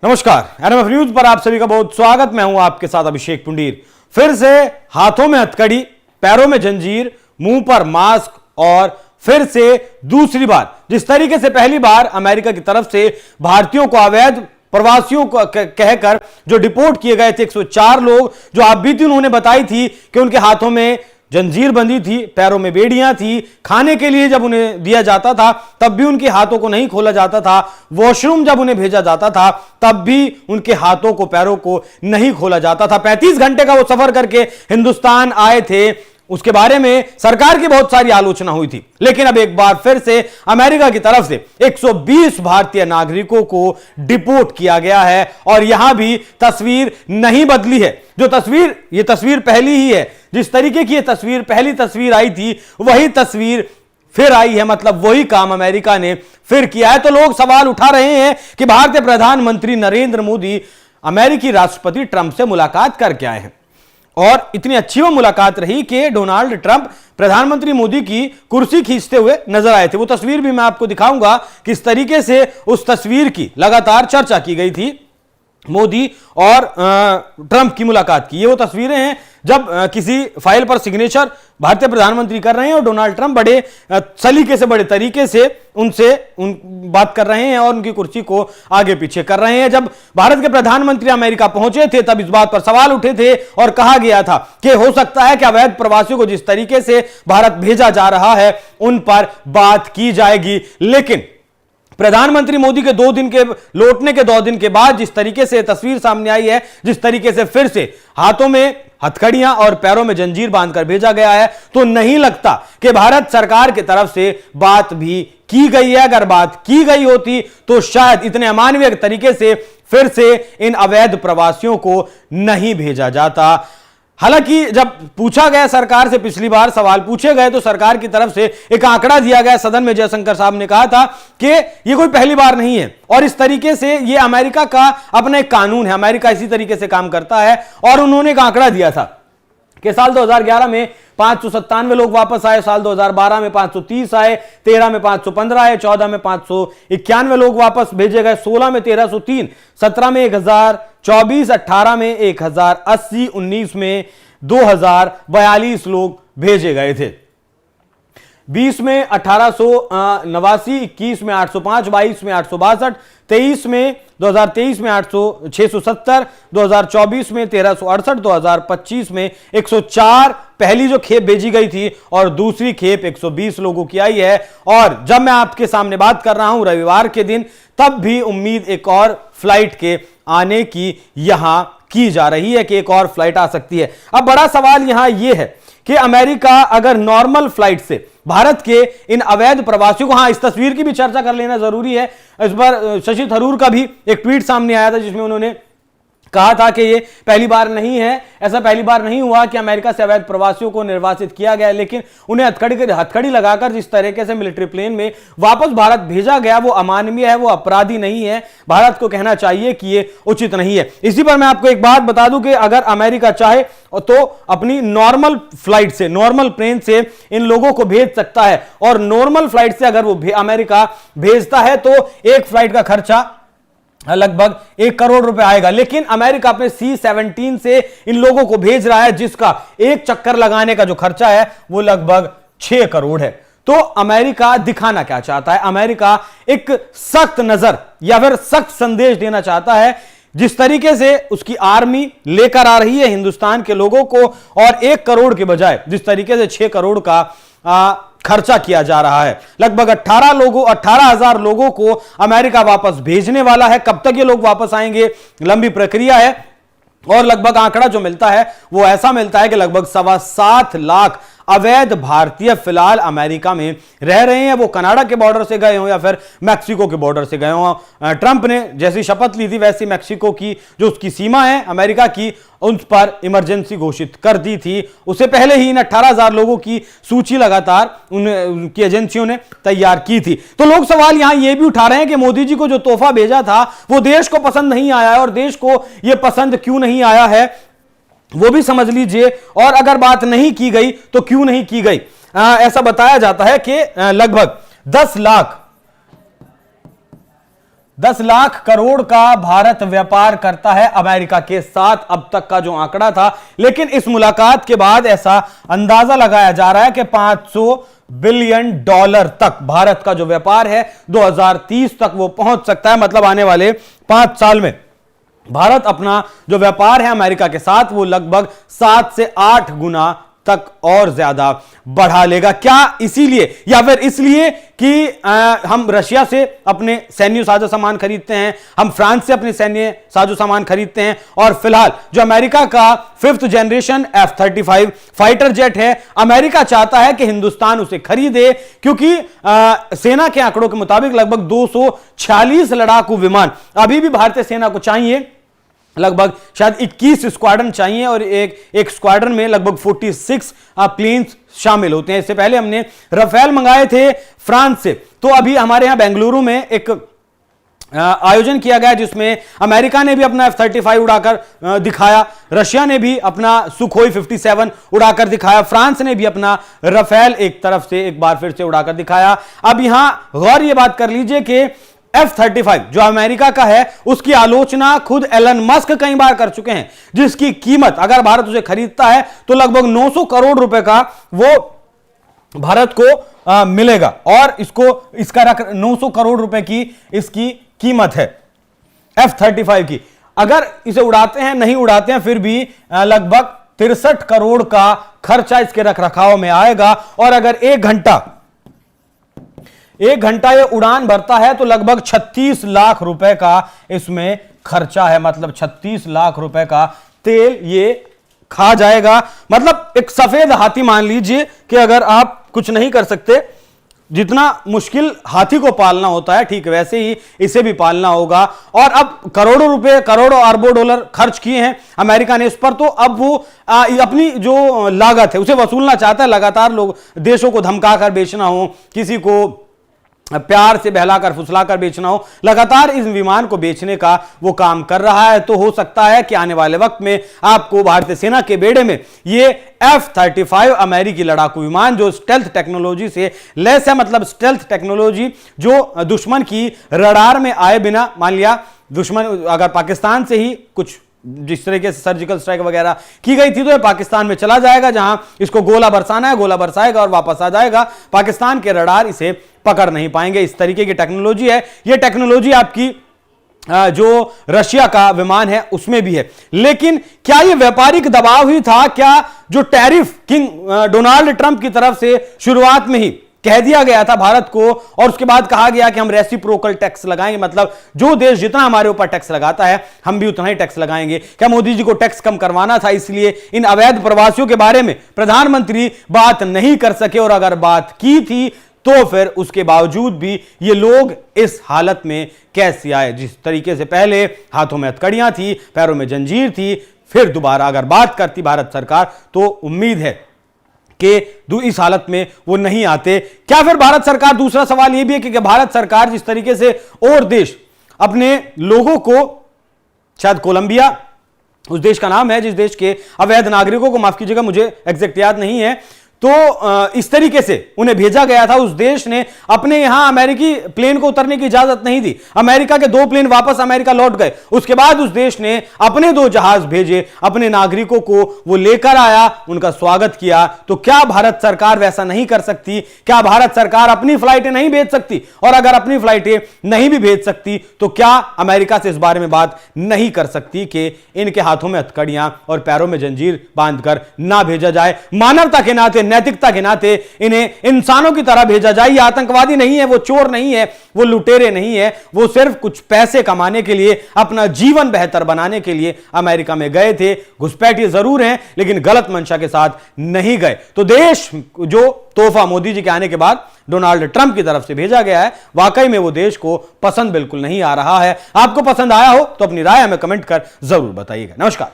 नमस्कार, NMF news पर आप सभी का बहुत स्वागत। मैं हूं आपके साथ अभिषेक पुंडीर। फिर से हाथों में हथकड़ी, पैरों में जंजीर, मुंह पर मास्क और फिर से दूसरी बार जिस तरीके से पहली बार अमेरिका की तरफ से भारतीयों को अवैध प्रवासियों को कहकर जो डिपोर्ट किए गए थे 104 लोग, जो आप बीती उन्होंने बताई थी कि उनके हाथों में जंजीर बंधी थी, पैरों में बेड़ियां थी, खाने के लिए जब उन्हें दिया जाता था तब भी उनके हाथों को नहीं खोला जाता था, वॉशरूम जब उन्हें भेजा जाता था तब भी उनके हाथों को पैरों को नहीं खोला जाता था। 35 घंटे का वो सफर करके हिंदुस्तान आए थे, उसके बारे में सरकार की बहुत सारी आलोचना हुई थी। लेकिन अब एक बार फिर से अमेरिका की तरफ से 120 भारतीय नागरिकों को डिपोर्ट किया गया है और यहां भी तस्वीर नहीं बदली है। जो तस्वीर, ये तस्वीर पहली ही है। जिस तरीके की ये तस्वीर पहली तस्वीर आई थी वही तस्वीर फिर आई है, मतलब वही काम अमेरिका ने फिर किया है। तो लोग सवाल उठा रहे हैं कि भारतीय प्रधानमंत्री नरेंद्र मोदी अमेरिकी राष्ट्रपति ट्रंप से मुलाकात करके आए हैं और इतनी अच्छी वो मुलाकात रही कि डोनाल्ड ट्रंप प्रधानमंत्री मोदी की कुर्सी खींचते हुए नजर आए थे। वो तस्वीर भी मैं आपको दिखाऊंगा किस तरीके से उस तस्वीर की लगातार चर्चा की गई थी मोदी और ट्रंप की मुलाकात की। ये वो तस्वीरें हैं जब किसी फाइल पर सिग्नेचर भारतीय प्रधानमंत्री कर रहे हैं और डोनाल्ड ट्रंप बड़े सलीके से, बड़े तरीके से उनसे बात कर रहे हैं और उनकी कुर्सी को आगे पीछे कर रहे हैं। जब भारत के प्रधानमंत्री अमेरिका पहुंचे थे तब इस बात पर सवाल उठे थे और कहा गया था कि हो सकता है कि अवैध प्रवासियों को जिस तरीके से भारत भेजा जा रहा है उन पर बात की जाएगी। लेकिन प्रधानमंत्री मोदी के 2 दिन के लौटने के 2 दिन के बाद जिस तरीके से तस्वीर सामने आई है, जिस तरीके से फिर से हाथों में हथकड़ियां और पैरों में जंजीर बांधकर भेजा गया है, तो नहीं लगता कि भारत सरकार की तरफ से बात भी की गई है। अगर बात की गई होती तो शायद इतने अमानवीय तरीके से फिर से इन अवैध प्रवासियों को नहीं भेजा जाता। हालांकि जब पूछा गया सरकार से, पिछली बार सवाल पूछे गए तो सरकार की तरफ से एक आंकड़ा दिया गया। सदन में जयशंकर साहब ने कहा था कि ये कोई पहली बार नहीं है और इस तरीके से ये अमेरिका का अपना एक कानून है, अमेरिका इसी तरीके से काम करता है। और उन्होंने एक आंकड़ा दिया था कि साल 2011 में 597 लोग वापस आए, साल 2012 में 530 आए, 13 में 515 आए, 14 में 591 लोग वापस भेजे गए, 16 में 1303, 17 में 1024, 18 में 1080, 19 में 2042 लोग भेजे गए थे, 20 में 1889, 21 में 805, 22 में 862, 23 में 2023 में 670, 2024 में 1368, 2025 में 104 पहली जो खेप भेजी गई थी और दूसरी खेप 120 लोगों की आई है। और जब मैं आपके सामने बात कर रहा हूं रविवार के दिन, तब भी उम्मीद एक और फ्लाइट के आने की यहां की जा रही है कि एक और फ्लाइट आ सकती है। अब बड़ा सवाल यहां यह है कि अमेरिका अगर नॉर्मल फ्लाइट से भारत के इन अवैध प्रवासियों को, हाँ इस तस्वीर की भी चर्चा कर लेना जरूरी है। इस बार शशि थरूर का भी एक ट्वीट सामने आया था जिसमें उन्होंने कहा था कि ये पहली बार नहीं है, ऐसा पहली बार नहीं हुआ कि अमेरिका से अवैध प्रवासियों को निर्वासित किया गया, लेकिन उन्हें हथकड़ी लगाकर जिस तरीके से मिलिट्री प्लेन में वापस भारत भेजा गया वो अमानवीय है, वो अपराधी नहीं है। भारत को कहना चाहिए कि ये उचित नहीं है। इसी पर मैं आपको एक बात बता दूं कि अगर अमेरिका चाहे तो अपनी नॉर्मल फ्लाइट से, नॉर्मल प्लेन से इन लोगों को भेज सकता है और नॉर्मल फ्लाइट से अगर वो अमेरिका भेजता है तो एक फ्लाइट का खर्चा लगभग 1 करोड़ रुपए आएगा। लेकिन अमेरिका अपने C-17 से इन लोगों को भेज रहा है जिसका एक चक्कर लगाने का जो खर्चा है वो लगभग 6 करोड़ है। तो अमेरिका दिखाना क्या चाहता है? अमेरिका एक सख्त नजर या फिर सख्त संदेश देना चाहता है। जिस तरीके से उसकी आर्मी लेकर आ रही है हिंदुस्तान के लोगों को और 1 करोड़ के बजाय जिस तरीके से 6 करोड़ का खर्चा किया जा रहा है, लगभग 18,000 लोगों को अमेरिका वापस भेजने वाला है। कब तक ये लोग वापस आएंगे, लंबी प्रक्रिया है। और लगभग आंकड़ा जो मिलता है वो ऐसा मिलता है कि लगभग 7.25 लाख अवैध भारतीय फिलहाल अमेरिका में रह रहे हैं। वो कनाडा के बॉर्डर से गए हों या फिर मैक्सिको के बॉर्डर से गए हों। ट्रंप ने जैसी शपथ ली थी वैसी मैक्सिको की जो उसकी सीमा है अमेरिका की, उन पर इमरजेंसी घोषित कर दी थी। उससे पहले ही इन 18,000 लोगों की सूची लगातार उनकी एजेंसियों ने तैयार की थी। तो लोग सवाल यहां यह भी उठा रहे हैं कि मोदी जी को जो तोहफा भेजा था वो देश को पसंद नहीं आया है और देश को यह पसंद क्यों नहीं आया है वो भी समझ लीजिए। और अगर बात नहीं की गई तो क्यों नहीं की गई? ऐसा बताया जाता है कि लगभग 10 लाख 10 लाख करोड़ का भारत व्यापार करता है अमेरिका के साथ, अब तक का जो आंकड़ा था। लेकिन इस मुलाकात के बाद ऐसा अंदाजा लगाया जा रहा है कि 500 बिलियन डॉलर तक भारत का जो व्यापार है 2030 तक वो पहुंच सकता है। मतलब आने वाले 5 साल में भारत अपना जो व्यापार है अमेरिका के साथ वो लगभग 7 से 8 गुना तक और ज्यादा बढ़ा लेगा। क्या इसीलिए या फिर इसलिए कि हम रशिया से अपने सैन्य साजो सामान खरीदते हैं, हम फ्रांस से अपने सैन्य साजो सामान खरीदते हैं, और फिलहाल जो अमेरिका का 5th generation F-35 fighter jet है, अमेरिका चाहता है कि हिंदुस्तान उसे खरीदे, क्योंकि सेना के आंकड़ों के मुताबिक लगभग 246 लड़ाकू विमान अभी भी भारतीय सेना को चाहिए। लगभग शायद 21 स्क्वाड्रन चाहिए और एक स्क्वाड्रन में लगभग 46 प्लेन्स शामिल होते हैं। इससे पहले हमने राफेल मंगाए थे फ्रांस से। तो अभी हमारे यहां बेंगलुरु में एक आयोजन किया गया जिसमें अमेरिका ने भी अपना F-35 उड़ाकर दिखाया, रशिया ने भी अपना सुखोई 57 उड़ाकर दिखाया, फ्रांस ने भी अपना राफेल एक तरफ से एक बार फिर से उड़ाकर दिखाया। अब यहां गौर ये बात कर लीजिए कि F-35 जो अमेरिका का है उसकी आलोचना खुद एलन मस्क कई बार कर चुके हैं, जिसकी कीमत अगर भारत उसे खरीदता है तो लगभग 900 करोड़ रुपए का वो भारत को मिलेगा, और इसका 900 करोड़ रुपए की इसकी कीमत है F-35 की। अगर इसे उड़ाते हैं नहीं उड़ाते हैं फिर भी लगभग 63 करोड़ का खर्चा इसके रखरखाव में आएगा, और अगर एक घंटा ये उड़ान भरता है तो लगभग 36 लाख रुपए का इसमें खर्चा है। मतलब 36 लाख रुपए का तेल ये खा जाएगा। मतलब एक सफेद हाथी मान लीजिए कि अगर आप कुछ नहीं कर सकते, जितना मुश्किल हाथी को पालना होता है ठीक वैसे ही इसे भी पालना होगा। और अब करोड़ों रुपए, करोड़ों अरबों डॉलर खर्च किए हैं अमेरिका ने इस पर, तो अब वो अपनी जो लागत है उसे वसूलना चाहता है। लगातार लोग देशों को धमकाकर बेचना हो, किसी को प्यार से बहलाकर फुसलाकर बेचना हो, लगातार इस विमान को बेचने का वो काम कर रहा है। तो हो सकता है कि आने वाले वक्त में आपको भारतीय सेना के बेड़े में ये F-35 अमेरिकी लड़ाकू विमान जो स्टेल्थ टेक्नोलॉजी से लैस है, मतलब स्टेल्थ टेक्नोलॉजी जो दुश्मन की रडार में आए बिना, मान लिया दुश्मन अगर पाकिस्तान से ही कुछ जिस तरीके से सर्जिकल स्ट्राइक वगैरह की गई थी तो ये पाकिस्तान में चला जाएगा, जहां इसको गोला बरसाना है, गोला बरसाएगा और वापस आ जाएगा। पाकिस्तान के रडार इसे पकड़ नहीं पाएंगे। इस तरीके की टेक्नोलॉजी है। ये टेक्नोलॉजी आपकी जो रशिया का विमान है उसमें भी है। लेकिन क्या ये व्यापारिक दबाव ही था? क्या जो टैरिफ किंग डोनाल्ड ट्रंप की तरफ से शुरुआत में ही कह दिया गया था भारत को, और उसके बाद कहा गया कि हम रेसिप्रोकल टैक्स लगाएंगे, मतलब जो देश जितना हमारे ऊपर टैक्स लगाता है हम भी उतना ही टैक्स लगाएंगे। क्या मोदी जी को टैक्स कम करवाना था, इसलिए इन अवैध प्रवासियों के बारे में प्रधानमंत्री बात नहीं कर सके? और अगर बात की थी तो फिर उसके बावजूद भी ये लोग इस हालत में कैसे आए? जिस तरीके से पहले हाथों में हथकड़ियां थी, पैरों में जंजीर थी, फिर दोबारा अगर बात करती भारत सरकार तो उम्मीद है कि इस हालत में वो नहीं आते। क्या फिर भारत सरकार, दूसरा सवाल यह भी है कि भारत सरकार जिस तरीके से और देश अपने लोगों को, शायद कोलंबिया उस देश का नाम है जिस देश के अवैध नागरिकों को, माफ कीजिएगा मुझे एग्जैक्ट याद नहीं है, तो इस तरीके से उन्हें भेजा गया था, उस देश ने अपने यहां अमेरिकी प्लेन को उतरने की इजाजत नहीं दी। अमेरिका के 2 प्लेन वापस अमेरिका लौट गए। उसके बाद उस देश ने अपने 2 जहाज भेजे, अपने नागरिकों को वो लेकर आया, उनका स्वागत किया। तो क्या भारत सरकार वैसा नहीं कर सकती? क्या भारत सरकार अपनी फ्लाइटें नहीं भेज सकती? और अगर अपनी फ्लाइटें नहीं भी भेज सकती तो क्या अमेरिका से इस बारे में बात नहीं कर सकती कि इनके हाथों में हथकड़ियां और पैरों में जंजीर बांधकर ना भेजा जाए? मानवता के नाते, नैतिकता के नाते इन्हें इंसानों की तरह भेजा जाए। ये आतंकवादी नहीं है, वो चोर नहीं है, वो लुटेरे नहीं है, वो सिर्फ कुछ पैसे कमाने के लिए, अपना जीवन बेहतर बनाने के लिए अमेरिका में गए थे। घुसपैठिए जरूर हैं लेकिन गलत मंशा के साथ नहीं गए। तो देश जो तोहफा मोदी जी के आने के बाद डोनाल्ड ट्रंप की तरफ से भेजा गया है, वाकई में वो देश को पसंद बिल्कुल नहीं आ रहा है। आपको पसंद आया हो तो अपनी राय हमें कमेंट कर जरूर बताइएगा। नमस्कार।